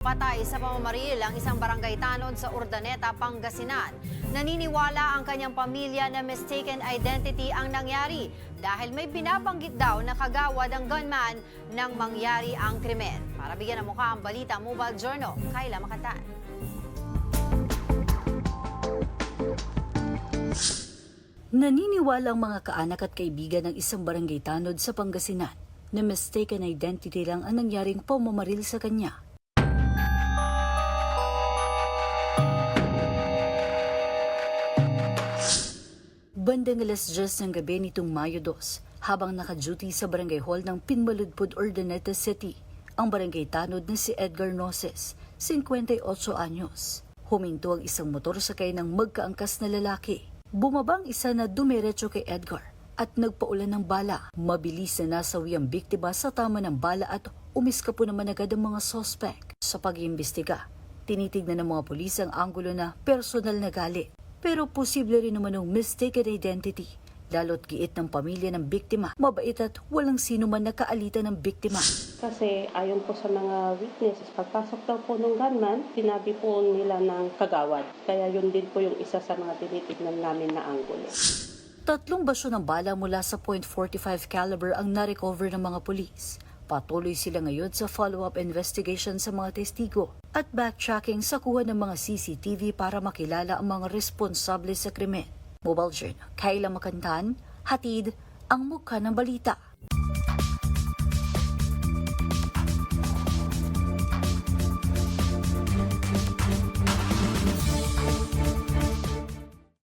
Patay sa pamamaril ang isang barangay tanod sa Urdaneta, Pangasinan. Naniniwala ang kanyang pamilya na mistaken identity ang nangyari dahil may binabanggit daw na kagawad ang gunman nang mangyari ang krimen. Para bigyan ng mukha ang balita, Mobile Journal, Kayla Makatan. Naniniwala ang mga kaanak at kaibigan ng isang barangay tanod sa Pangasinan na mistaken identity lang ang nangyaring pamamaril sa kanya. Bandang alas 10 ng gabi nitong Mayo 2, habang naka-duty sa barangay hall ng Pinmaludpud, Urdaneta City, ang barangay tanod na si Edgar Noses, 58 anyos. Huminto ang isang motor sakay ng magkaangkas na lalaki. Bumaba ang isa na dumiretso kay Edgar at nagpaulan ng bala. Mabilis na nasawi ang biktima sa tama ng bala at umiskapo naman agad ang mga sospek. Sa pag-iimbestiga, tinitignan ng mga pulis ang anggulo na personal na galit. Pero posible rin naman ng mistaken identity, lalo't giit ng pamilya ng biktima, mabait at walang sino man nakaalitan ng biktima. Kasi ayon po sa mga witnesses, pagpasok daw po ng gunman, sinabi po nila ng kagawad. Kaya yun din po yung isa sa mga tinitignan namin na anggulo. 3 basyo ng bala mula sa .45 caliber ang na-recover ng mga pulis. Patuloy sila ngayon sa follow-up investigation sa mga testigo at backtracking sa kuha ng mga CCTV para makilala ang mga responsable sa krimen. Mobile Journal, Kayla Makatan, hatid ang mukha ng balita.